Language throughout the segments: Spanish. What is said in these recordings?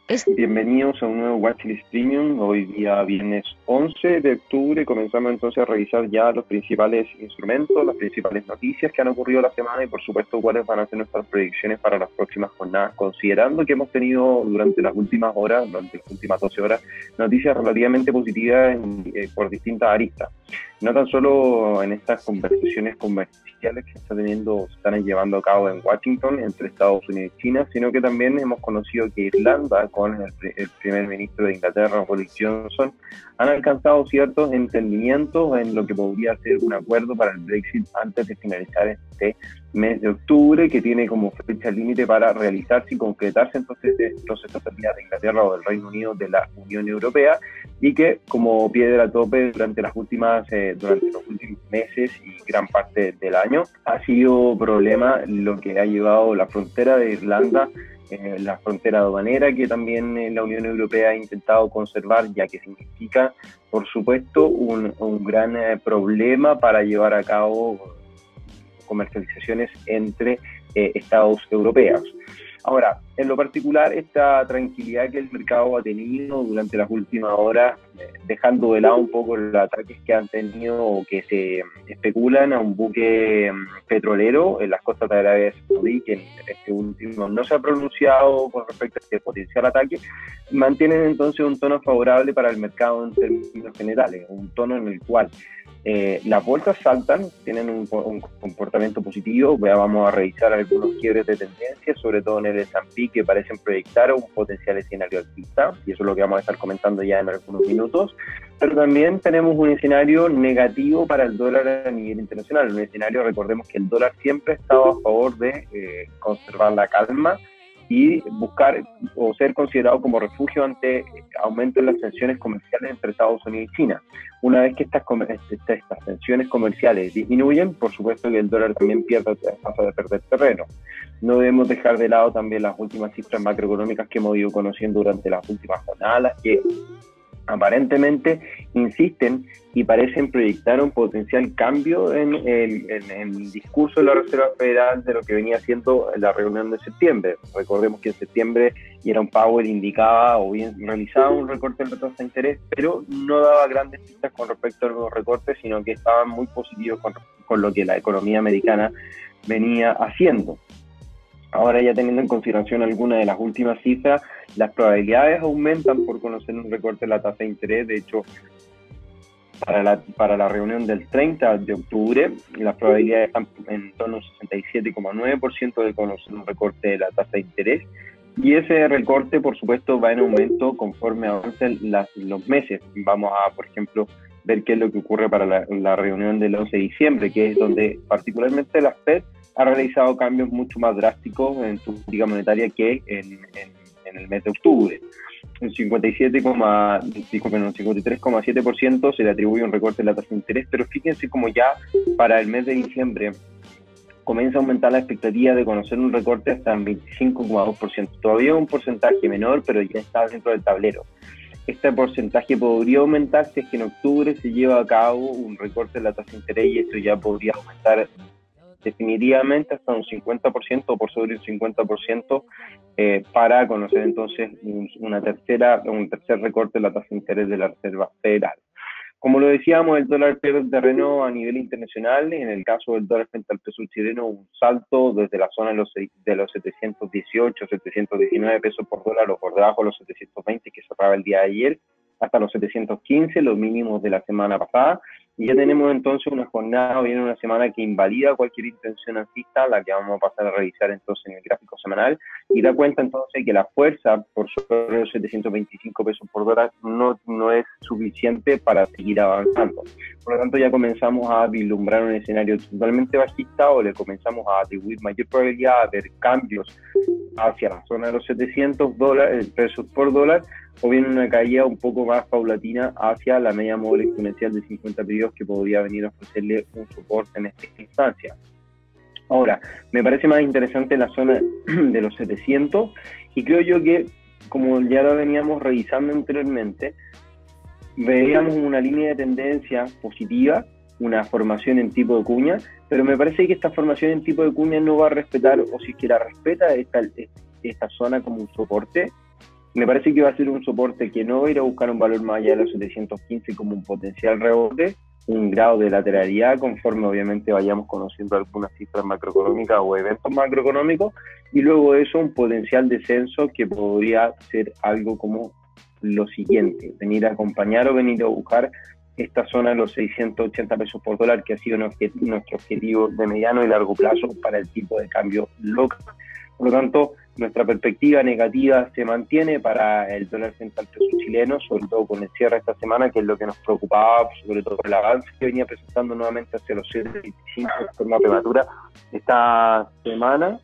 Es, Bienvenidos a un nuevo Watchlist Premium. Hoy día viernes 11 de octubre comenzamos entonces a revisar ya los principales instrumentos, las principales noticias que han ocurrido la semana y por supuesto cuáles van a ser nuestras predicciones para las próximas jornadas, considerando que hemos tenido durante las últimas horas, durante las últimas 12 horas, noticias relativamente positivas por distintas aristas. No tan solo en estas conversaciones comerciales que se están llevando a cabo en Washington entre Estados Unidos y China, sino que también hemos conocido que Irlanda, con el primer ministro de Inglaterra, Boris Johnson, han alcanzado ciertos entendimientos en lo que podría ser un acuerdo para el Brexit antes de finalizar este mes de octubre, que tiene como fecha límite para realizarse y concretarse entonces los estados de Inglaterra o del Reino Unido de la Unión Europea, y que como piedra a tope durante los últimos meses y gran parte del año ha sido problema lo que ha llevado la frontera de Irlanda, la frontera aduanera que también la Unión Europea ha intentado conservar, ya que significa, por supuesto, un gran problema para llevar a cabo comercializaciones entre estados europeos. Ahora, en lo particular, esta tranquilidad que el mercado ha tenido durante las últimas horas, dejando de lado un poco los ataques que han tenido o que se especulan a un buque petrolero en las costas de Arabia Saudí, que en este último no se ha pronunciado con respecto a este potencial ataque, mantienen entonces un tono favorable para el mercado en términos generales, un tono en el cual las bolsas saltan, tienen un comportamiento positivo. Vamos a revisar algunos quiebres de tendencia, sobre todo en el S&P, que parecen proyectar un potencial escenario alcista, y eso es lo que vamos a estar comentando ya en algunos minutos. Pero también tenemos un escenario negativo para el dólar a nivel internacional. Un escenario, recordemos que el dólar siempre ha estado a favor de conservar la calma y buscar o ser considerado como refugio ante aumento en las tensiones comerciales entre Estados Unidos y China. Una vez que estas tensiones comerciales disminuyen, por supuesto que el dólar también pasa de perder terreno. No debemos dejar de lado también las últimas cifras macroeconómicas que hemos ido conociendo durante las últimas jornadas, que aparentemente insisten y parecen proyectar un potencial cambio en el discurso de la Reserva Federal de lo que venía siendo la reunión de septiembre. Recordemos que en septiembre Jerome Powell indicaba o bien realizaba un recorte en la tasa de interés, pero no daba grandes pistas con respecto a los recortes, sino que estaban muy positivos con lo que la economía americana venía haciendo. Ahora, ya teniendo en consideración algunas de las últimas cifras, las probabilidades aumentan por conocer un recorte de la tasa de interés. De hecho, para la reunión del 30 de octubre, las probabilidades están en torno al 67,9% de conocer un recorte de la tasa de interés. Y ese recorte, por supuesto, va en aumento conforme avancen los meses. Vamos a, por ejemplo, ver qué es lo que ocurre para la reunión del 11 de diciembre, que es donde particularmente la Fed ha realizado cambios mucho más drásticos en su política monetaria que en el mes de octubre. Un 53,7% se le atribuye un recorte en la tasa de interés, pero fíjense como ya para el mes de diciembre comienza a aumentar la expectativa de conocer un recorte hasta el 25,2%. Todavía un porcentaje menor, pero ya está dentro del tablero. Este porcentaje podría aumentar si es que en octubre se lleva a cabo un recorte de la tasa de interés, y esto ya podría aumentar definitivamente hasta un 50% o por sobre un 50%, para conocer entonces un tercer recorte de la tasa de interés de la Reserva Federal. Como lo decíamos, el dólar pierde terreno a nivel internacional. En el caso del dólar frente al peso chileno, un salto desde la zona de los 718, 719 pesos por dólar, o por debajo de los 720 que cerraba el día de ayer, hasta los 715, los mínimos de la semana pasada. Y ya tenemos entonces una jornada, viene una semana que invalida cualquier intención alcista, la que vamos a pasar a revisar entonces en el gráfico semanal, y da cuenta entonces que la fuerza por sobre los 725 pesos por dólar no es suficiente para seguir avanzando. Por lo tanto, ya comenzamos a vislumbrar un escenario totalmente bajista, o le comenzamos a atribuir mayor probabilidad a ver cambios hacia la zona de los 700 pesos por dólar, o bien una caída un poco más paulatina hacia la media móvil exponencial de 50 periodos, que podría venir a ofrecerle un soporte en esta instancia. Ahora, me parece más interesante la zona de los 700, y creo yo que, como ya lo veníamos revisando anteriormente, veíamos una línea de tendencia positiva, una formación en tipo de cuña, pero me parece que esta formación en tipo de cuña no va a respetar, o si es que la respeta, esta zona como un soporte, Me parece que va a ser un soporte que no va a ir a buscar un valor más allá de los 715 como un potencial rebote, un grado de lateralidad conforme obviamente vayamos conociendo algunas cifras macroeconómicas o eventos macroeconómicos, y luego de eso un potencial descenso que podría ser algo como lo siguiente: venir a acompañar o venir a buscar esta zona de los 680 pesos por dólar, que ha sido nuestro objetivo de mediano y largo plazo para el tipo de cambio local. Por lo tanto, nuestra perspectiva negativa se mantiene para el dólar frente al peso chileno, sobre todo con el cierre de esta semana, que es lo que nos preocupaba, sobre todo el avance que venía presentando nuevamente hacia los 7.25 de forma prematura esta semana,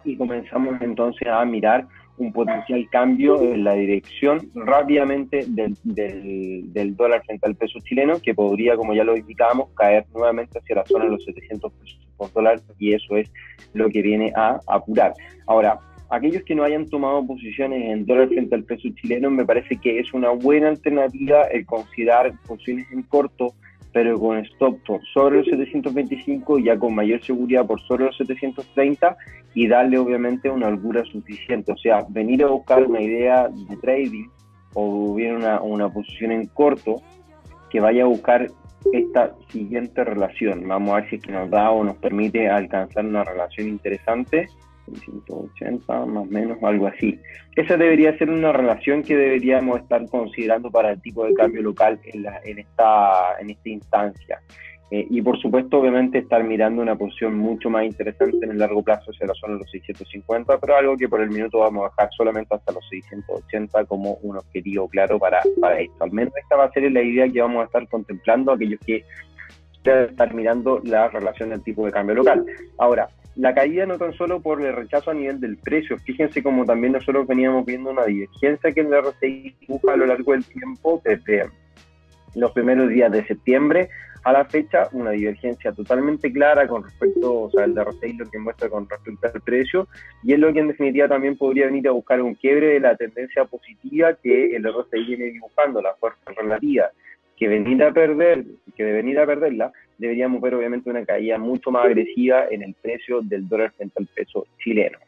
y comenzamos entonces a mirar un potencial cambio en la dirección rápidamente del dólar frente al peso chileno, que podría, como ya lo indicábamos, caer nuevamente hacia la zona de los 700 pesos por dólar, y eso es lo que viene a apurar. Ahora, aquellos que no hayan tomado posiciones en dólar frente al peso chileno, me parece que es una buena alternativa el considerar posiciones en corto, pero con stop por sobre los 725, ya con mayor seguridad por sobre los 730, y darle obviamente una holgura suficiente. O sea, venir a buscar una idea de trading o bien una posición en corto que vaya a buscar esta siguiente relación. Vamos a ver si es que nos da o nos permite alcanzar una relación interesante. 180 más o menos, algo así. Esa debería ser una relación que deberíamos estar considerando para el tipo de cambio local en esta instancia. Y por supuesto, obviamente, estar mirando una posición mucho más interesante en el largo plazo hacia la zona de los 650, pero algo que por el minuto vamos a dejar solamente hasta los 680 como un objetivo claro para esto. Al menos esta va a ser la idea que vamos a estar contemplando aquellos que estar mirando la relación del tipo de cambio local. Ahora, la caída no tan solo por el rechazo a nivel del precio, fíjense como también nosotros veníamos viendo una divergencia que el RSI dibuja a lo largo del tiempo, desde los primeros días de septiembre a la fecha, una divergencia totalmente clara con respecto, o sea, el RSI lo que muestra con respecto al precio, y es lo que en definitiva también podría venir a buscar un quiebre de la tendencia positiva que el RSI viene dibujando, la fuerza relativa, que de venir a perderla, deberíamos ver obviamente una caída mucho más agresiva en el precio del dólar frente al peso chileno.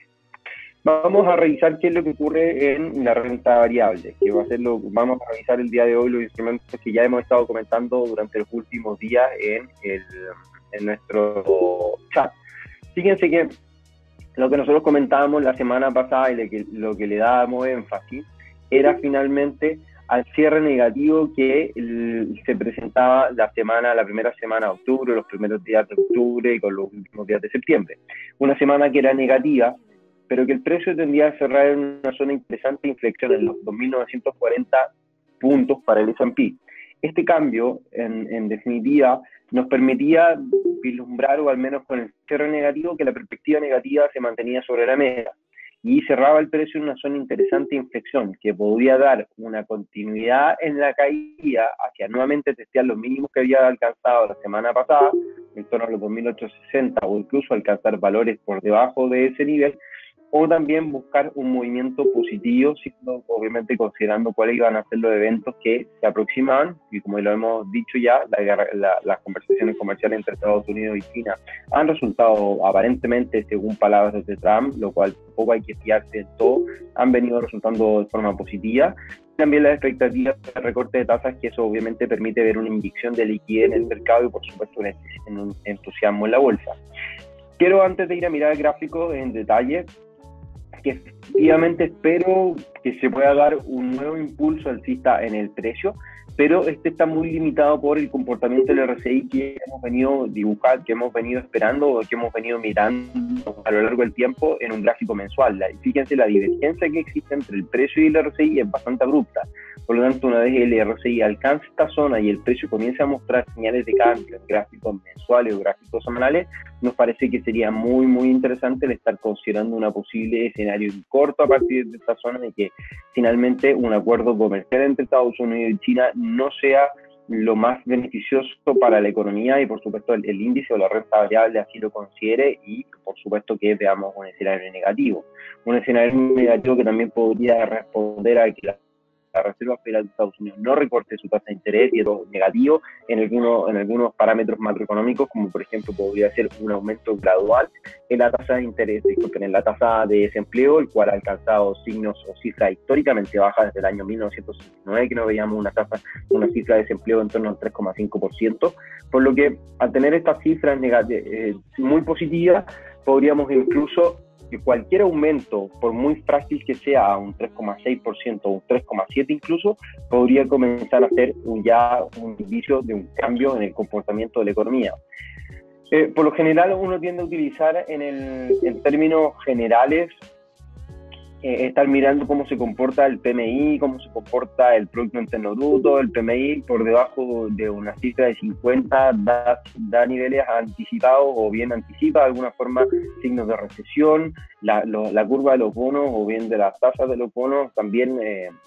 Vamos a revisar qué es lo que ocurre en la renta variable, que va a ser vamos a revisar el día de hoy los instrumentos que ya hemos estado comentando durante los últimos días en nuestro chat. Fíjense que lo que nosotros comentábamos la semana pasada y lo que le dábamos énfasis era finalmente al cierre negativo que se presentaba la primera semana de octubre, los primeros días de octubre y con los últimos días de septiembre. Una semana que era negativa, pero que el precio tendría a cerrar en una zona interesante de inflexión en los 2.940 puntos para el S&P. Este cambio, en definitiva, nos permitía vislumbrar, o al menos con el cierre negativo, que la perspectiva negativa se mantenía sobre la mesa, y cerraba el precio en una zona interesante de inflexión, que podía dar una continuidad en la caída hacia nuevamente testear los mínimos que había alcanzado la semana pasada, en torno a los 2.860, o incluso alcanzar valores por debajo de ese nivel, o también buscar un movimiento positivo, obviamente considerando cuáles iban a ser los eventos que se aproximaban, y como lo hemos dicho ya, las conversaciones comerciales entre Estados Unidos y China han resultado aparentemente, según palabras de Trump, lo cual tampoco hay que fiarse de todo, han venido resultando de forma positiva. También las expectativas de recorte de tasas, que eso obviamente permite ver una inyección de liquidez en el mercado y por supuesto un entusiasmo en la bolsa. Quiero, antes de ir a mirar el gráfico en detalle, que efectivamente espero que se pueda dar un nuevo impulso alcista en el precio, pero este está muy limitado por el comportamiento del RSI que hemos venido dibujando, que hemos venido esperando o que hemos venido mirando a lo largo del tiempo en un gráfico mensual. Fíjense, la divergencia que existe entre el precio y el RSI es bastante abrupta. Por lo tanto, una vez el RSI alcanza esta zona y el precio comienza a mostrar señales de cambio en gráficos mensuales o gráficos semanales, nos parece que sería muy, muy interesante el estar considerando una posible escenario en corto a partir de esta zona, de que finalmente un acuerdo comercial entre Estados Unidos y China no sea lo más beneficioso para la economía, y por supuesto el índice o la renta variable así lo considere, y por supuesto que veamos un escenario negativo que también podría responder a que la la Reserva Federal de Estados Unidos no recorte su tasa de interés y eso negativo en algunos parámetros macroeconómicos, como por ejemplo podría ser un aumento gradual en la tasa de interés, disculpen, en la tasa de desempleo, el cual ha alcanzado signos o cifras históricamente bajas desde el año 1969, que no veíamos una cifra de desempleo en torno al 3,5%, por lo que al tener estas cifras muy positivas, podríamos incluso que cualquier aumento, por muy frágil que sea, a un 3,6% o un 3,7% incluso, podría comenzar a ser ya un indicio de un cambio en el comportamiento de la economía. Por lo general uno tiende a utilizar en términos generales estar mirando cómo se comporta el PMI, cómo se comporta el Producto Interno Bruto. El PMI por debajo de una cifra de 50 da niveles anticipados o bien anticipa de alguna forma signos de recesión. La curva de los bonos o bien de las tasas de los bonos también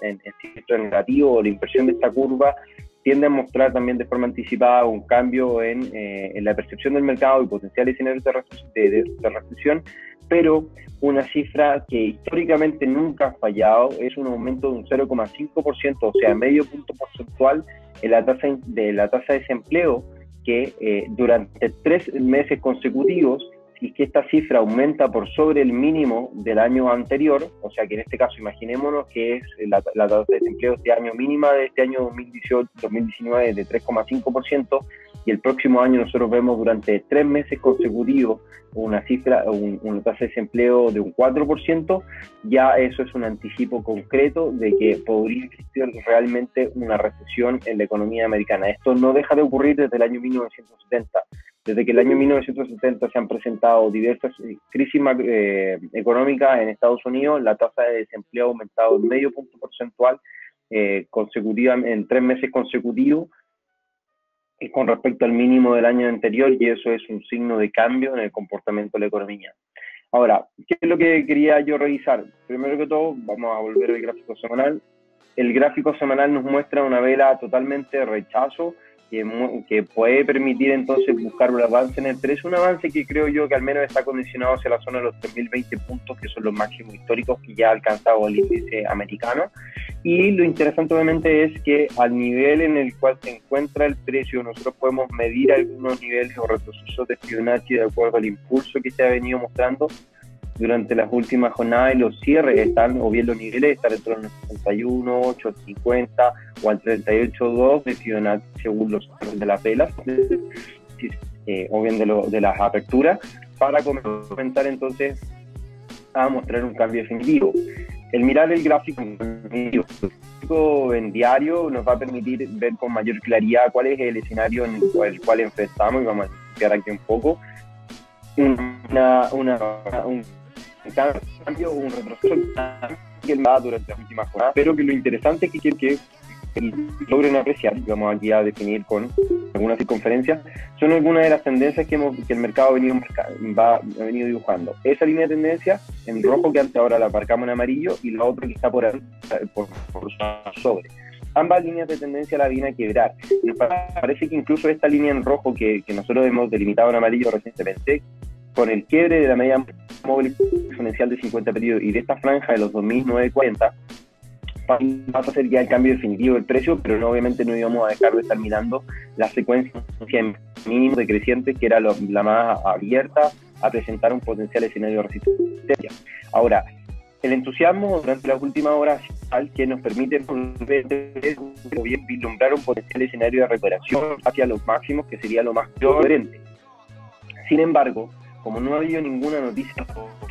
en cifra negativo, o la inversión de esta curva tiende a mostrar también de forma anticipada un cambio en la percepción del mercado y potenciales escenarios de recesión, pero una cifra que históricamente nunca ha fallado es un aumento de un 0,5%, o sea, medio punto porcentual en la tasa de desempleo, que durante 3 meses consecutivos, si es que esta cifra aumenta por sobre el mínimo del año anterior, o sea que en este caso imaginémonos que es la tasa de desempleo este año mínima de este año 2018-2019 de 3,5%, y el próximo año nosotros vemos durante 3 meses consecutivos una tasa de desempleo de un 4%, ya eso es un anticipo concreto de que podría existir realmente una recesión en la economía americana. Esto no deja de ocurrir desde el año 1970. Desde que el año 1970 se han presentado diversas crisis económicas en Estados Unidos, la tasa de desempleo ha aumentado en medio punto porcentual consecutivamente en 3 meses consecutivos con respecto al mínimo del año anterior, y eso es un signo de cambio en el comportamiento de la economía. Ahora, ¿qué es lo que quería yo revisar? Primero que todo, vamos a volver al gráfico semanal. El gráfico semanal nos muestra una vela totalmente de rechazo, que puede permitir entonces buscar un avance en el precio, un avance que creo yo que al menos está condicionado hacia la zona de los 3.020 puntos, que son los máximos históricos que ya ha alcanzado el índice americano. Y lo interesante obviamente es que al nivel en el cual se encuentra el precio, nosotros podemos medir algunos niveles o retrocesos de Fibonacci de acuerdo al impulso que se ha venido mostrando durante las últimas jornadas, y los cierres están, o bien los niveles están entre los 61, 850 o al 38.2 de Fibonacci según los de las velas, o bien de las aperturas, para comenzar entonces a mostrar un cambio definitivo. El mirar el gráfico en diario nos va a permitir ver con mayor claridad cuál es el escenario en el cual enfrentamos, y vamos a explicar aquí un poco un cambio, un retroceso que va durante las últimas jornadas, pero que lo interesante es que logren apreciar, vamos aquí a definir con algunas circunferencias, son algunas de las tendencias que el mercado ha venido dibujando. Esa línea de tendencia en rojo, que antes ahora la marcamos en amarillo, y la otra que está por sobre. Ambas líneas de tendencia la vienen a quebrar. Nos parece que incluso esta línea en rojo que nosotros hemos delimitado en amarillo recientemente, con el quiebre de la media móvil exponencial de 50 periodos y de esta franja de los 2.940, va a ser ya el cambio definitivo del precio, pero no, obviamente no íbamos a dejar de estar mirando la secuencia mínimo decreciente, que era la más abierta a presentar un potencial escenario de resistencia. Ahora, el entusiasmo durante las últimas horas al que nos permite bien vislumbrar un potencial escenario de recuperación hacia los máximos, que sería lo más coherente. Sin embargo, como no ha habido ninguna noticia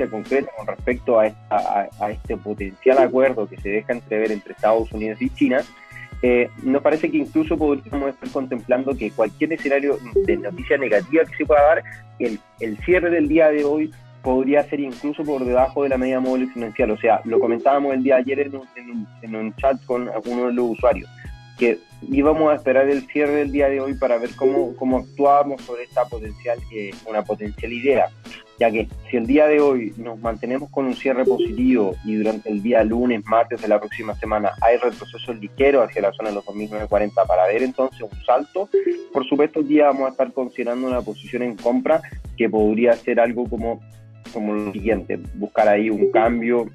concreta con respecto a este potencial acuerdo que se deja entrever entre Estados Unidos y China, nos parece que incluso podríamos estar contemplando que cualquier escenario de noticia negativa que se pueda dar, el cierre del día de hoy podría ser incluso por debajo de la media móvil exponencial. O sea, lo comentábamos el día de ayer en un chat con algunos de los usuarios, que íbamos a esperar el cierre del día de hoy para ver cómo actuábamos sobre esta una potencial idea, ya que si el día de hoy nos mantenemos con un cierre positivo y durante el día lunes, martes de la próxima semana hay retrocesos ligeros hacia la zona de los 2.940 para ver entonces un salto, por supuesto ya vamos a estar considerando una posición en compra que podría ser algo como lo siguiente: buscar ahí un cambio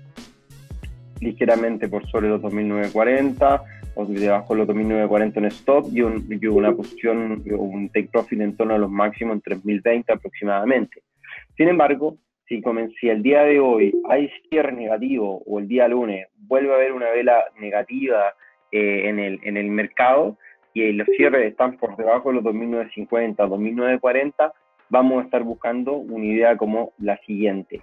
ligeramente por sobre los 2.940 o debajo de los 2.940 en stop y una posición, un take profit en torno a los máximos en 3.020 aproximadamente. Sin embargo, si el día de hoy hay cierre negativo o el día lunes vuelve a haber una vela negativa en el mercado y los cierres están por debajo de los 2.950, 2.940, vamos a estar buscando una idea como la siguiente.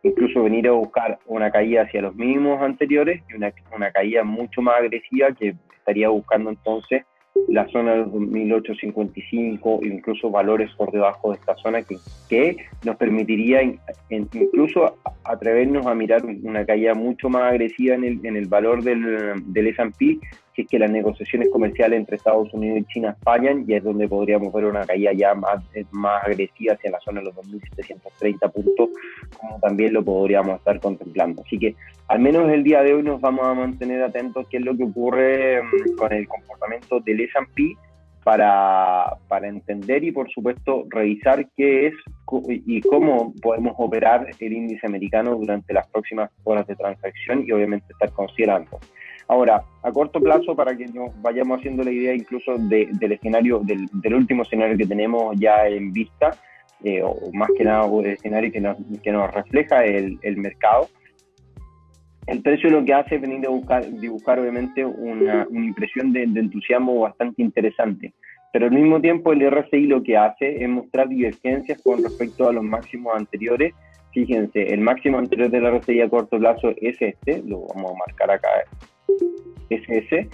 Incluso venir a buscar una caída hacia los mínimos anteriores y una caída mucho más agresiva que estaría buscando entonces la zona de los 2.855, incluso valores por debajo de esta zona que nos permitiría incluso atrevernos a mirar una caída mucho más agresiva en el valor del S&P, si es que las negociaciones comerciales entre Estados Unidos y China fallan, y es donde podríamos ver una caída ya más agresiva hacia la zona de los 2.730 puntos, como también lo podríamos estar contemplando. Así que al menos el día de hoy nos vamos a mantener atentos qué es lo que ocurre con el comportamiento del S&P para entender y por supuesto revisar qué es y cómo podemos operar el índice americano durante las próximas horas de transacción y obviamente estar considerando. Ahora, a corto plazo, para que nos vayamos haciendo la idea incluso del escenario, del último escenario que tenemos ya en vista, o más que nada el escenario que nos refleja el mercado, el precio lo que hace es venir a dibujar obviamente una impresión de entusiasmo bastante interesante, pero al mismo tiempo el RSI lo que hace es mostrar divergencias con respecto a los máximos anteriores. Fíjense, el máximo anterior del RSI a corto plazo es este, lo vamos a marcar acá, es ese,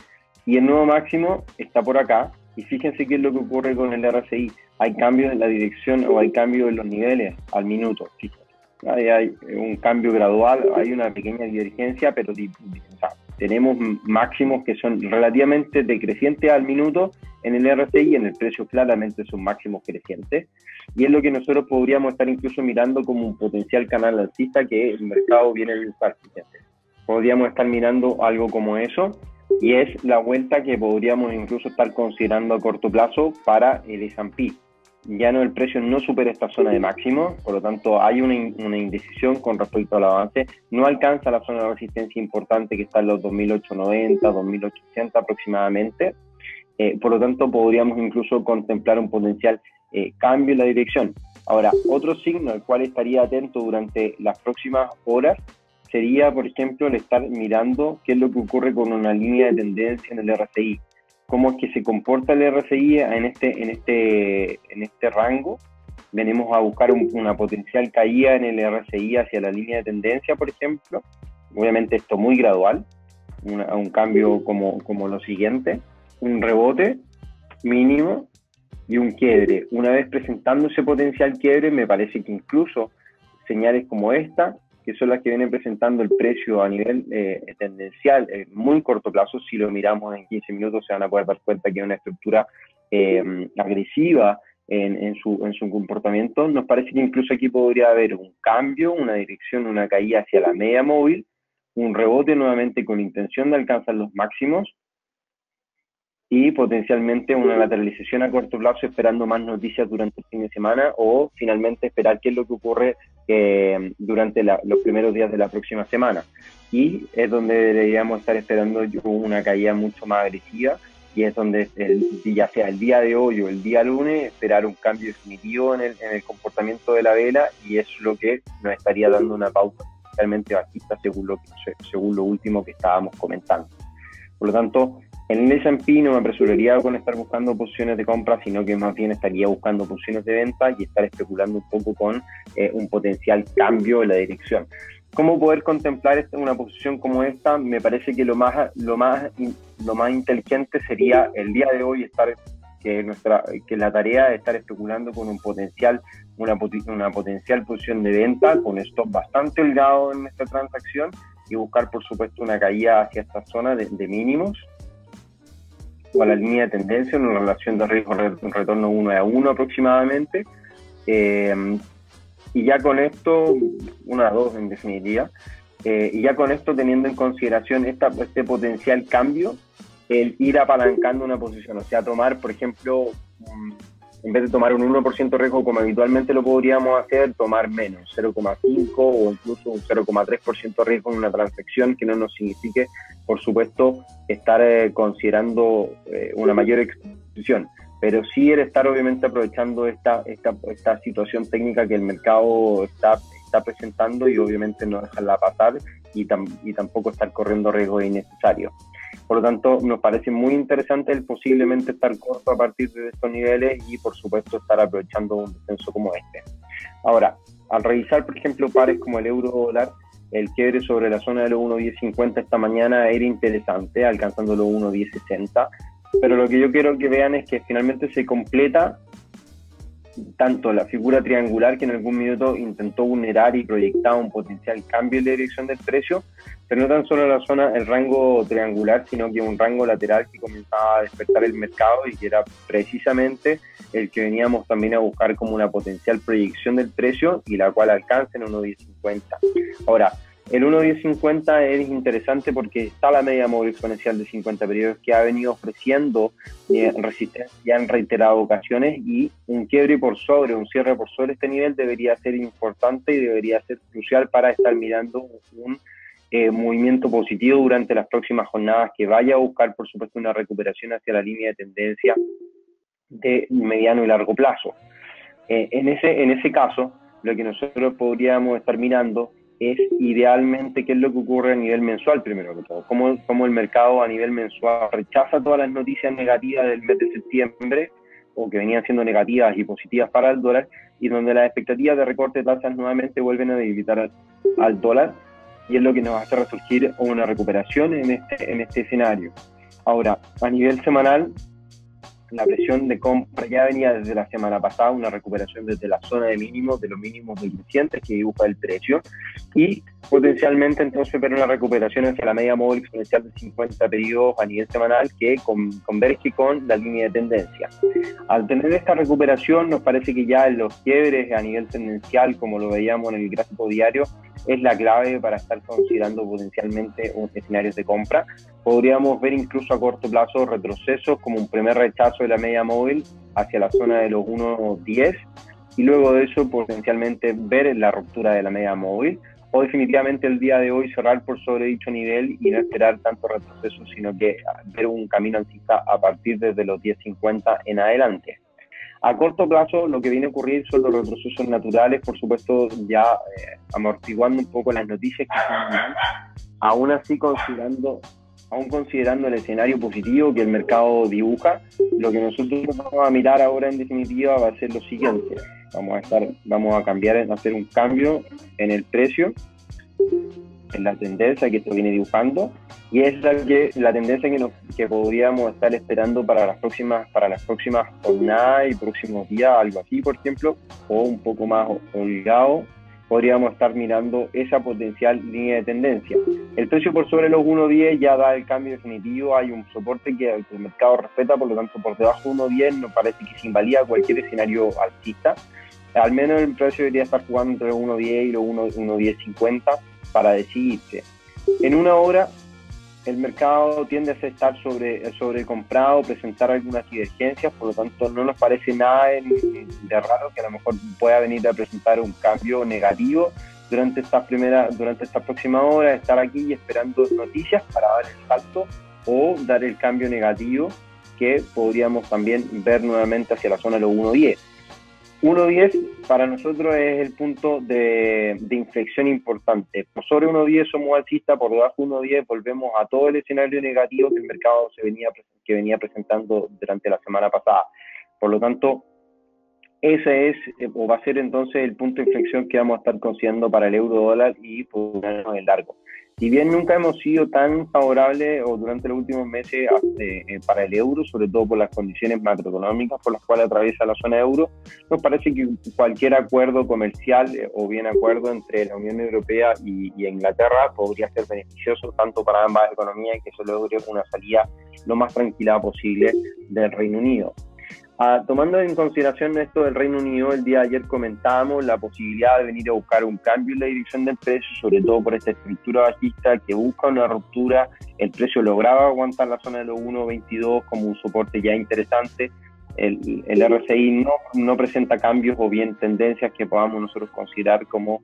y el nuevo máximo está por acá, y fíjense qué es lo que ocurre con el RSI, hay cambios en la dirección o hay cambios en los niveles al minuto, fíjense. Hay un cambio gradual, hay una pequeña divergencia, pero tenemos máximos que son relativamente decrecientes al minuto en el RSI y en el precio claramente son máximos crecientes. Y es lo que nosotros podríamos estar incluso mirando como un potencial canal alcista que el mercado viene a dibujar. Podríamos estar mirando algo como eso y es la vuelta que podríamos incluso estar considerando a corto plazo para el S&P. Ya no, el precio no supera esta zona de máximo, por lo tanto hay una indecisión con respecto al avance, no alcanza la zona de resistencia importante que está en los 2.890, 2.880 aproximadamente, por lo tanto podríamos incluso contemplar un potencial cambio en la dirección. Ahora, otro signo al cual estaría atento durante las próximas horas sería, por ejemplo, el estar mirando qué es lo que ocurre con una línea de tendencia en el RSI. Cómo es que se comporta el RSI en este rango. Venimos a buscar una potencial caída en el RSI hacia la línea de tendencia, por ejemplo. Obviamente esto muy gradual, un cambio como lo siguiente, un rebote mínimo y un quiebre. Una vez presentando ese potencial quiebre, me parece que incluso señales como esta, que son las que vienen presentando el precio a nivel tendencial en muy corto plazo, si lo miramos en 15 minutos se van a poder dar cuenta que hay una estructura agresiva en su comportamiento. Nos parece que incluso aquí podría haber un cambio, una dirección, una caída hacia la media móvil, un rebote nuevamente con intención de alcanzar los máximos y potencialmente una lateralización a corto plazo esperando más noticias durante el fin de semana o finalmente esperar qué es lo que ocurre durante los primeros días de la próxima semana. Y es donde deberíamos estar esperando una caída mucho más agresiva y es donde ya sea el día de hoy o el día lunes esperar un cambio definitivo en el comportamiento de la vela y es lo que nos estaría dando una pauta realmente bajista según lo último que estábamos comentando. Por lo tanto, en el S&P no me apresuraría con estar buscando posiciones de compra, sino que más bien estaría buscando posiciones de venta y estar especulando un poco con un potencial cambio en la dirección. ¿Cómo poder contemplar una posición como esta? Me parece que lo más inteligente sería el día de hoy que la tarea de estar especulando con una potencial posición de venta con stop bastante holgado en esta transacción y buscar por supuesto una caída hacia esta zona de mínimos o a la línea de tendencia en una relación de riesgo retorno 1:1 aproximadamente, y ya con esto 1:2 en definitiva, y ya con esto teniendo en consideración este potencial cambio, el ir apalancando una posición, o sea, tomar por ejemplo en vez de tomar un 1% de riesgo como habitualmente lo podríamos hacer, tomar menos, 0,5 o incluso un 0,3% de riesgo en una transacción que no nos signifique, por supuesto, estar considerando una mayor exposición. Pero sí el estar obviamente aprovechando esta situación técnica que el mercado está presentando y obviamente no dejarla pasar y tampoco estar corriendo riesgos innecesarios. Por lo tanto, nos parece muy interesante el posiblemente estar corto a partir de estos niveles y, por supuesto, estar aprovechando un descenso como este. Ahora, al revisar, por ejemplo, pares como el euro-dólar, el quiebre sobre la zona de los 1.1050 esta mañana era interesante, alcanzando los 1.1060, pero lo que yo quiero que vean es que finalmente se completa tanto la figura triangular que en algún minuto intentó vulnerar y proyectaba un potencial cambio en la dirección del precio, pero no tan solo la zona, el rango triangular, sino que un rango lateral que comenzaba a despertar el mercado y que era precisamente el que veníamos también a buscar como una potencial proyección del precio y la cual alcanza en 1.1050. Ahora, el 1.1050 es interesante porque está la media móvil exponencial de 50 periodos que ha venido ofreciendo resistencia en reiteradas ocasiones y un quiebre por sobre, un cierre por sobre este nivel debería ser importante y debería ser crucial para estar mirando un movimiento positivo durante las próximas jornadas que vaya a buscar, por supuesto, una recuperación hacia la línea de tendencia de mediano y largo plazo. En ese caso, lo que nosotros podríamos estar mirando es idealmente qué es lo que ocurre a nivel mensual, primero que todo, cómo el mercado a nivel mensual rechaza todas las noticias negativas del mes de septiembre, o que venían siendo negativas y positivas para el dólar, y donde las expectativas de recorte de tasas nuevamente vuelven a debilitar al dólar, y es lo que nos hace resurgir una recuperación en este escenario. Ahora, a nivel semanal, la presión de compra ya venía desde la semana pasada, una recuperación desde la zona de mínimos, de los mínimos decrecientes que dibuja el precio, y potencialmente entonces ver una recuperación hacia la media móvil exponencial de 50 periodos a nivel semanal que converge con la línea de tendencia. Al tener esta recuperación, nos parece que ya en los quiebres a nivel tendencial, como lo veíamos en el gráfico diario, es la clave para estar considerando potencialmente escenarios de compra. Podríamos ver incluso a corto plazo retrocesos como un primer rechazo de la media móvil hacia la zona de los 1.10 y luego de eso potencialmente ver la ruptura de la media móvil o definitivamente el día de hoy cerrar por sobre dicho nivel y no esperar tanto retroceso, sino que ver un camino alcista a partir desde los 10.50 en adelante. A corto plazo, lo que viene a ocurrir son los retrocesos naturales, por supuesto, ya amortiguando un poco las noticias que están, aún así considerando el escenario positivo que el mercado dibuja. Lo que nosotros vamos a mirar ahora en definitiva va a ser lo siguiente: vamos a hacer un cambio en el precio, en la tendencia que esto viene dibujando, y es la tendencia que podríamos estar esperando para las próximas jornadas y próximos días, algo así, por ejemplo, o un poco más holgado. Podríamos estar mirando esa potencial línea de tendencia. El precio por sobre los 1.10 ya da el cambio definitivo, hay un soporte que el mercado respeta, por lo tanto por debajo de 1.10 nos parece que se invalida cualquier escenario alcista. Al menos el precio debería estar jugando entre los 1.10 y los 1.1050 para decidirse. En una hora el mercado tiende a estar sobrecomprado, presentar algunas divergencias, por lo tanto no nos parece nada de raro que a lo mejor pueda venir a presentar un cambio negativo durante estas próximas horas, estar aquí y esperando noticias para dar el salto o dar el cambio negativo que podríamos también ver nuevamente hacia la zona de los 1.10. 1.10 para nosotros es el punto de inflexión importante. Por sobre 1.10 somos alcistas, por debajo de 1.10 volvemos a todo el escenario negativo que el mercado venía presentando durante la semana pasada. Por lo tanto, ese es o va a ser entonces el punto de inflexión que vamos a estar considerando para el euro dólar y por un año en largo. Si bien nunca hemos sido tan favorables o durante los últimos meses para el euro, sobre todo por las condiciones macroeconómicas por las cuales atraviesa la zona euro, nos parece que cualquier acuerdo comercial o bien acuerdo entre la Unión Europea y Inglaterra podría ser beneficioso tanto para ambas economías y que se logre una salida lo más tranquila posible del Reino Unido. Tomando en consideración esto del Reino Unido, el día de ayer comentábamos la posibilidad de venir a buscar un cambio en la dirección del precio, sobre todo por esta estructura bajista que busca una ruptura. El precio lograba aguantar la zona de los 1.22 como un soporte ya interesante, el RSI no presenta cambios o bien tendencias que podamos nosotros considerar como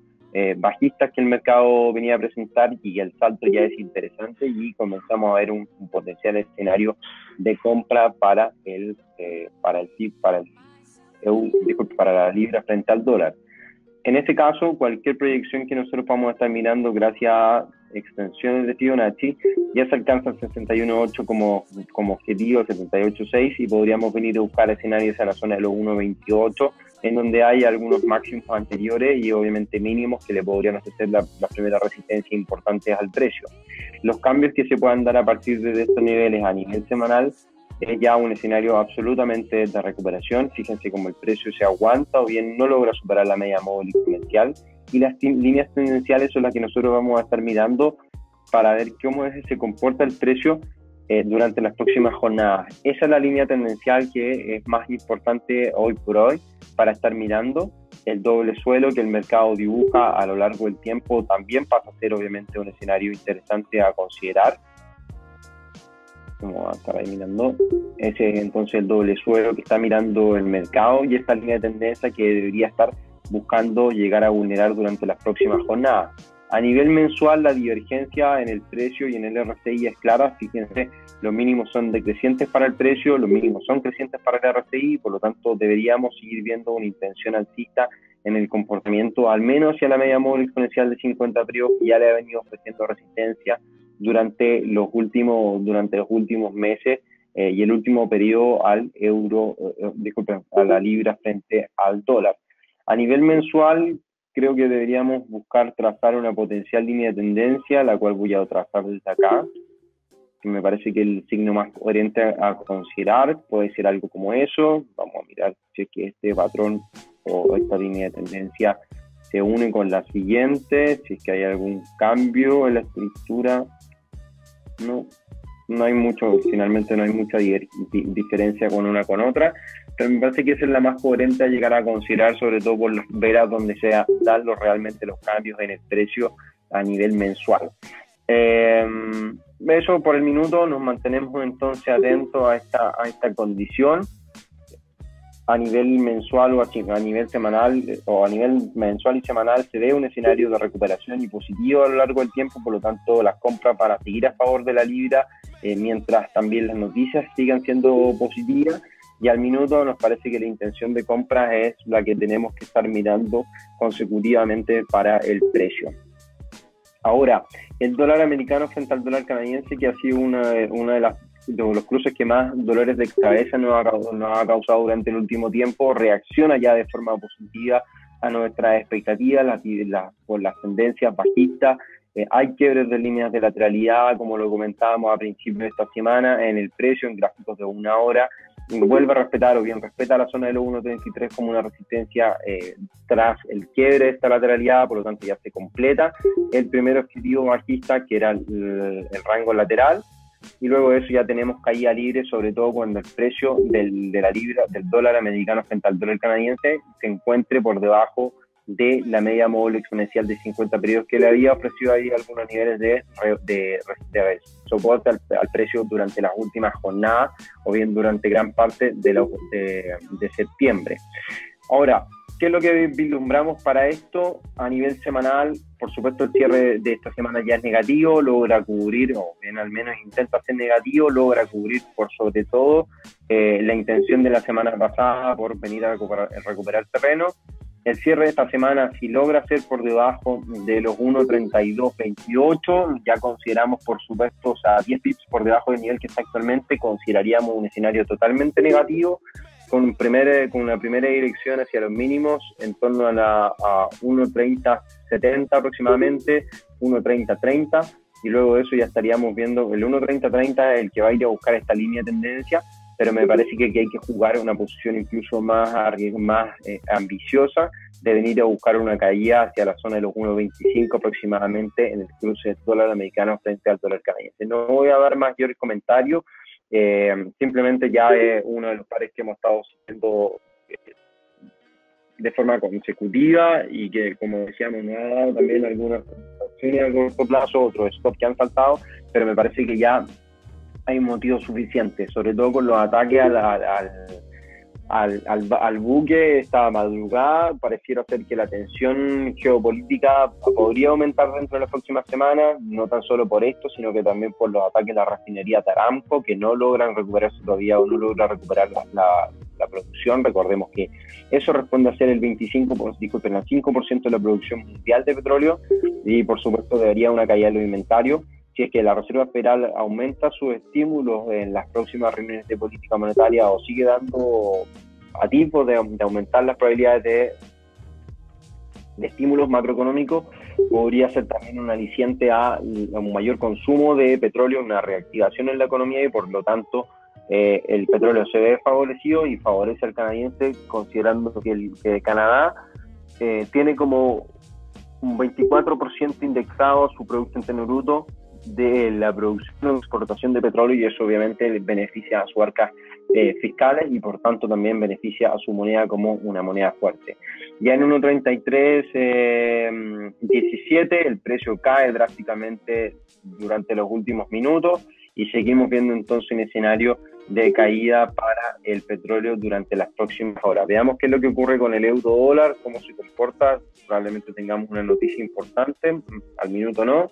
bajistas que el mercado venía a presentar, y el salto ya es interesante y comenzamos a ver un potencial escenario de compra para la libra frente al dólar. En este caso, cualquier proyección que nosotros vamos a estar mirando gracias a extensiones de Fibonacci ya se alcanza el 61.8 como objetivo, 78.6, y podríamos venir a buscar escenarios a la zona de los 1.28, en donde hay algunos máximos anteriores y obviamente mínimos que le podrían ofrecer las primeras resistencias importantes al precio. Los cambios que se puedan dar a partir de estos niveles a nivel semanal es ya un escenario absolutamente de recuperación. Fíjense cómo el precio se aguanta o bien no logra superar la media móvil exponencial, y las líneas tendenciales son las que nosotros vamos a estar mirando para ver cómo se comporta el precio durante las próximas jornadas. Esa es la línea tendencial que es más importante hoy por hoy para estar mirando. El doble suelo que el mercado dibuja a lo largo del tiempo también pasa a ser obviamente un escenario interesante a considerar. Como va a estar ahí mirando, ese es entonces el doble suelo que está mirando el mercado, y esta línea de tendencia que debería estar buscando llegar a vulnerar durante las próximas jornadas. A nivel mensual, la divergencia en el precio y en el RSI es clara. Fíjense, los mínimos son decrecientes para el precio, los mínimos son crecientes para el RSI, por lo tanto deberíamos seguir viendo una intención alcista en el comportamiento, al menos hacia la media móvil exponencial de 50 periodos, que ya le ha venido ofreciendo resistencia durante los últimos meses y el último periodo al euro, a la libra frente al dólar. A nivel mensual, creo que deberíamos buscar trazar una potencial línea de tendencia, la cual voy a trazar desde acá. Me parece que el signo más coherente a considerar puede ser algo como eso. Vamos a mirar si es que este patrón o esta línea de tendencia se une con la siguiente, si es que hay algún cambio en la estructura. No hay mucho, finalmente no hay mucha diferencia con una con otra, pero me parece que esa es la más coherente a llegar a considerar, sobre todo por los veras donde se dan realmente los cambios en el precio a nivel mensual. Eso por el minuto. Nos mantenemos entonces atentos a esta condición. A nivel mensual o a nivel semanal, o a nivel mensual y semanal, se ve un escenario de recuperación y positivo a lo largo del tiempo. Por lo tanto, las compras van a seguir a favor de la libra, mientras también las noticias sigan siendo positivas. Y al minuto nos parece que la intención de compras es la que tenemos que estar mirando consecutivamente para el precio. Ahora, el dólar americano frente al dólar canadiense, que ha sido una de los cruces que más dolores de cabeza nos ha causado durante el último tiempo, reacciona ya de forma positiva a nuestras expectativas por las tendencias bajistas. Hay quiebres de líneas de lateralidad, como lo comentábamos a principios de esta semana, en el precio, en gráficos de una hora. Vuelve a respetar, o bien respeta la zona de los 1.33 como una resistencia tras el quiebre de esta lateralidad. Por lo tanto ya se completa el primer objetivo bajista, que era el rango lateral, y luego de eso ya tenemos caída libre, sobre todo cuando el precio del dólar americano frente al dólar canadiense se encuentre por debajo de la media móvil exponencial de 50 periodos, que le había ofrecido ahí algunos niveles de soporte al precio durante las últimas jornadas, o bien durante gran parte de septiembre. Ahora, ¿qué es lo que vislumbramos para esto? A nivel semanal, por supuesto, el cierre de esta semana ya es negativo, logra cubrir, o bien al menos intenta ser negativo, logra cubrir por sobre todo la intención de la semana pasada por venir a recuperar terreno. El cierre de esta semana, si logra ser por debajo de los 1.3228, ya consideramos, por supuesto, o sea, 10 pips por debajo del nivel que está actualmente, consideraríamos un escenario totalmente negativo, con una primera dirección hacia los mínimos en torno a 1.3070 aproximadamente, 1.3030, y luego de eso ya estaríamos viendo el 1.3030, el que va a ir a buscar esta línea de tendencia, pero me parece que aquí hay que jugar una posición incluso más ambiciosa, de venir a buscar una caída hacia la zona de los 1.25 aproximadamente en el cruce dólar americano frente al dólar canadiense. No voy a dar mayores comentarios, simplemente ya es uno de los pares que hemos estado siguiendo de forma consecutiva, y que, como decíamos, nos ha dado también algunas opciones a corto plazo, otros stops que han saltado, pero me parece que ya hay un motivo suficiente, sobre todo con los ataques al buque esta madrugada. Pareciera ser que la tensión geopolítica podría aumentar dentro de las próximas semanas, no tan solo por esto, sino que también por los ataques a la refinería de Aramco, que no logran recuperarse todavía o no logran recuperar la producción. Recordemos que eso responde a ser el 5% de la producción mundial de petróleo, y por supuesto debería una caída de los inventarios. Si es que la Reserva Federal aumenta sus estímulos en las próximas reuniones de política monetaria o sigue dando atisbos de aumentar las probabilidades de estímulos macroeconómicos, podría ser también un aliciente a un mayor consumo de petróleo, una reactivación en la economía, y por lo tanto el petróleo se ve favorecido y favorece al canadiense, considerando que Canadá tiene como un 24% indexado a su Producto Interno Bruto de la producción o exportación de petróleo, y eso obviamente beneficia a sus arcas fiscales y por tanto también beneficia a su moneda como una moneda fuerte. Ya en 1.3317 el precio cae drásticamente durante los últimos minutos y seguimos viendo entonces un escenario de caída para el petróleo durante las próximas horas. Veamos qué es lo que ocurre con el euro dólar, cómo se comporta. Probablemente tengamos una noticia importante, al minuto no.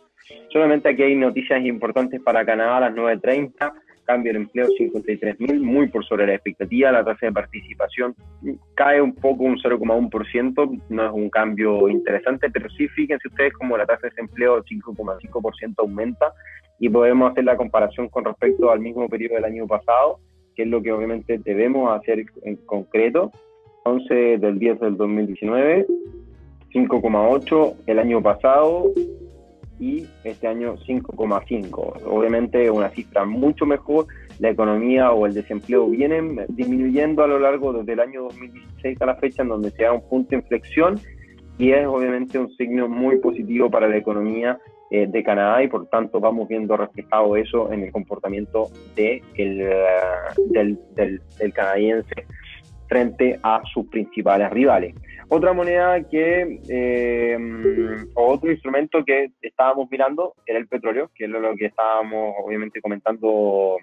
Solamente aquí hay noticias importantes para Canadá a las 9:30. Cambio de empleo 53.000, muy por sobre la expectativa. La tasa de participación cae un poco, un 0,1%, no es un cambio interesante, pero sí fíjense ustedes como la tasa de desempleo 5,5% aumenta, y podemos hacer la comparación con respecto al mismo periodo del año pasado, que es lo que obviamente debemos hacer en concreto. 11 del 10 del 2019, 5,8 el año pasado, y este año 5,5. Obviamente una cifra mucho mejor. La economía o el desempleo vienen disminuyendo a lo largo desde el año 2016 a la fecha, en donde se da un punto de inflexión, y es obviamente un signo muy positivo para la economía de Canadá, y por tanto vamos viendo reflejado eso en el comportamiento del canadiense frente a sus principales rivales. Otra moneda o otro instrumento que estábamos mirando era el petróleo, que es lo que estábamos obviamente comentando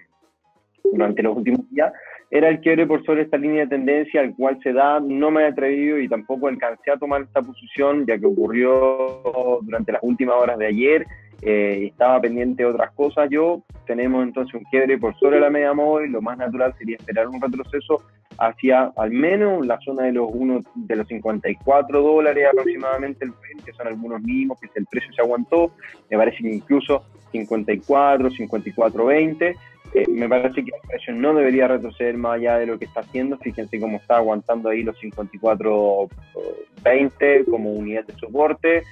durante los últimos días. Era el quiebre por sobre esta línea de tendencia, al cual se da. No me he atrevido y tampoco alcancé a tomar esta posición, ya que ocurrió durante las últimas horas de ayer. Estaba pendiente de otras cosas. Tenemos entonces un quiebre por sobre la media móvil. Lo más natural sería esperar un retroceso hacia al menos la zona de los $54 aproximadamente, que son algunos mínimos, que el precio se aguantó. Me parece que incluso 54, 54.20. Me parece que el precio no debería retroceder más allá de lo que está haciendo. Fíjense cómo está aguantando ahí los 54.20 como unidad de soporte.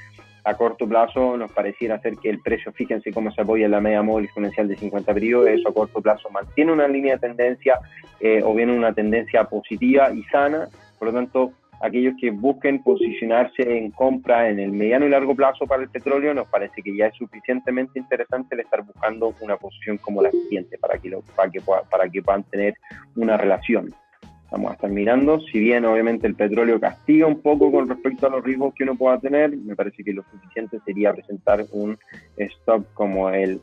A corto plazo nos pareciera ser que el precio, fíjense cómo se apoya en la media móvil exponencial de 50 periodos, eso a corto plazo mantiene una línea de tendencia o bien una tendencia positiva y sana. Por lo tanto, aquellos que busquen posicionarse en compra en el mediano y largo plazo para el petróleo, nos parece que ya es suficientemente interesante el estar buscando una posición como la siguiente para que puedan tener una relación. Vamos a estar mirando, si bien obviamente el petróleo castiga un poco con respecto a los riesgos que uno pueda tener, me parece que lo suficiente sería presentar un stop como el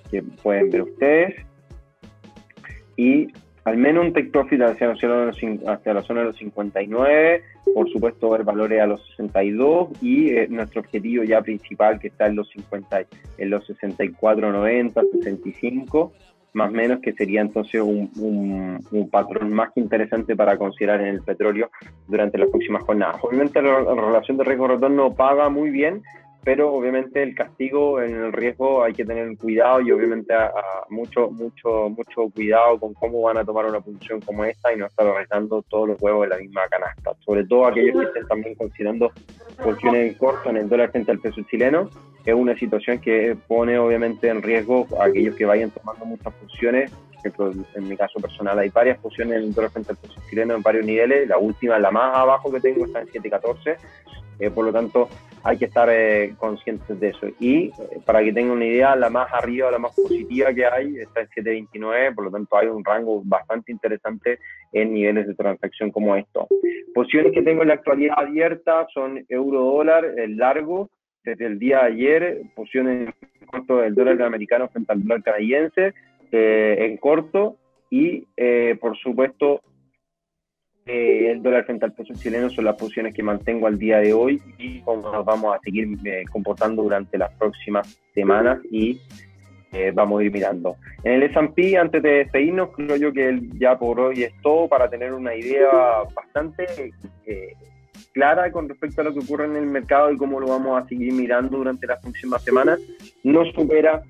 que pueden ver ustedes, y al menos un take profit hacia la zona de los 59, por supuesto ver valores a los 62, y nuestro objetivo ya principal que está en los 64.90, 65, más o menos, que sería entonces un patrón más que interesante para considerar en el petróleo durante las próximas jornadas. Obviamente la relación de riesgo-retorno paga muy bien, pero obviamente el castigo en el riesgo hay que tener cuidado, y obviamente mucho cuidado con cómo van a tomar una posición como esta y no estar arriesgando todos los huevos de la misma canasta. Sobre todo aquellos que estén también considerando posiciones en corto en el dólar frente al peso chileno. Es una situación que pone obviamente en riesgo a aquellos que vayan tomando muchas posiciones. Por ejemplo, en mi caso personal hay varias posiciones en el dólar frente al peso chileno en varios niveles. La última, la más abajo que tengo, está en 7.14. Por lo tanto, hay que estar conscientes de eso. Y para que tengan una idea, la más arriba, la más positiva que hay, está en 7.29, por lo tanto hay un rango bastante interesante en niveles de transacción como esto. Posiciones que tengo en la actualidad abiertas son euro-dólar, el largo, desde el día de ayer, posiciones en corto del dólar americano frente al dólar canadiense, en corto, y por supuesto el dólar frente al peso chileno son las posiciones que mantengo al día de hoy y cómo nos vamos a seguir comportando durante las próximas semanas y vamos a ir mirando. En el S&P, antes de despedirnos, creo yo que ya por hoy es todo para tener una idea bastante clara con respecto a lo que ocurre en el mercado y cómo lo vamos a seguir mirando durante las próximas semanas. No supera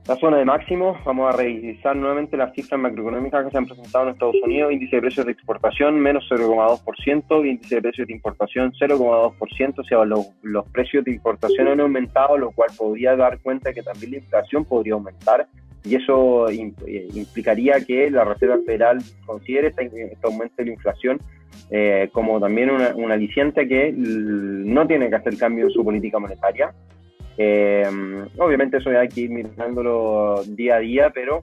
la zona de máximos. Vamos a revisar nuevamente las cifras macroeconómicas que se han presentado en Estados Unidos. Índice de precios de exportación menos 0,2%, índice de precios de importación 0,2%, o sea, los precios de importación han aumentado, lo cual podría dar cuenta de que también la inflación podría aumentar, y eso implicaría que la Reserva Federal considere este aumento de la inflación como también un aliciente que no tiene que hacer cambio en su política monetaria. Obviamente eso hay que ir mirándolo día a día, pero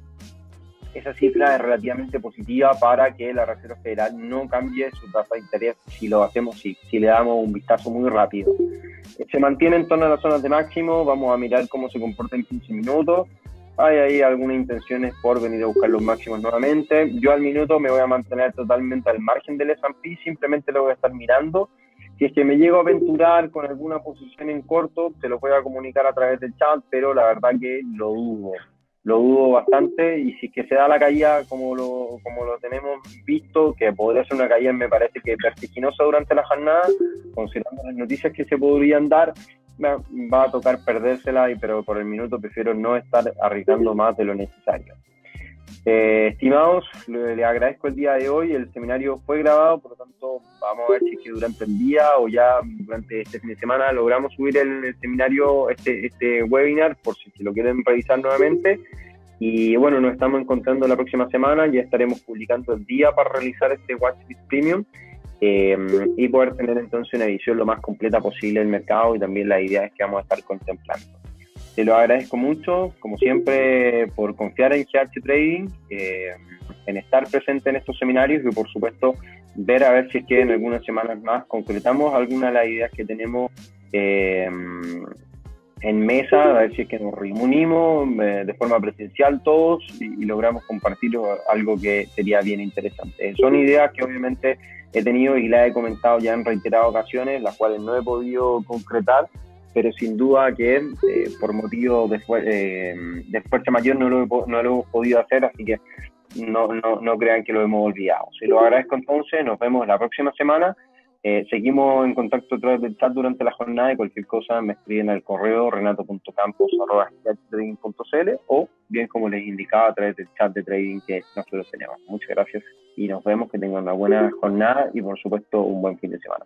esa cifra es relativamente positiva para que la Reserva Federal no cambie su tasa de interés si lo hacemos, si le damos un vistazo muy rápido. Se mantiene en torno a las zonas de máximo. Vamos a mirar cómo se comporta en 15 minutos. Hay ahí algunas intenciones por venir a buscar los máximos nuevamente. Yo al minuto me voy a mantener totalmente al margen del S&P, simplemente lo voy a estar mirando. Si es que me llego a aventurar con alguna posición en corto, se lo voy a comunicar a través del chat, pero la verdad que lo dudo bastante, y si es que se da la caída como lo tenemos visto, que podría ser una caída, me parece que vertiginosa durante la jornada, considerando las noticias que se podrían dar, va a tocar perdérsela, pero por el minuto prefiero no estar arriesgando más de lo necesario. Estimados, les agradezco el día de hoy. El seminario fue grabado, por lo tanto vamos a ver si es que durante el día o ya durante este fin de semana logramos subir el seminario, este webinar, por si lo quieren revisar nuevamente. Y bueno, nos estamos encontrando la próxima semana, ya estaremos publicando el día para realizar este Watchlist Premium y poder tener entonces una visión lo más completa posible del mercado y también las ideas que vamos a estar contemplando. Te lo agradezco mucho, como siempre, por confiar en GH Trading, en estar presente en estos seminarios y por supuesto ver a ver si es que en algunas semanas más concretamos algunas de las ideas que tenemos en mesa, a ver si es que nos reunimos de forma presencial todos y logramos compartir algo que sería bien interesante. Son ideas que obviamente he tenido y las he comentado ya en reiteradas ocasiones, las cuales no he podido concretar, pero sin duda que por motivo de fuerza mayor no lo hemos podido hacer, así que no crean que lo hemos olvidado. Se lo agradezco entonces, nos vemos la próxima semana. Seguimos en contacto a través del chat durante la jornada y cualquier cosa me escriben al correo renato.campos@chtrading.cl o bien, como les indicaba, a través del chat de trading que nosotros tenemos. Muchas gracias y nos vemos, que tengan una buena jornada y por supuesto un buen fin de semana.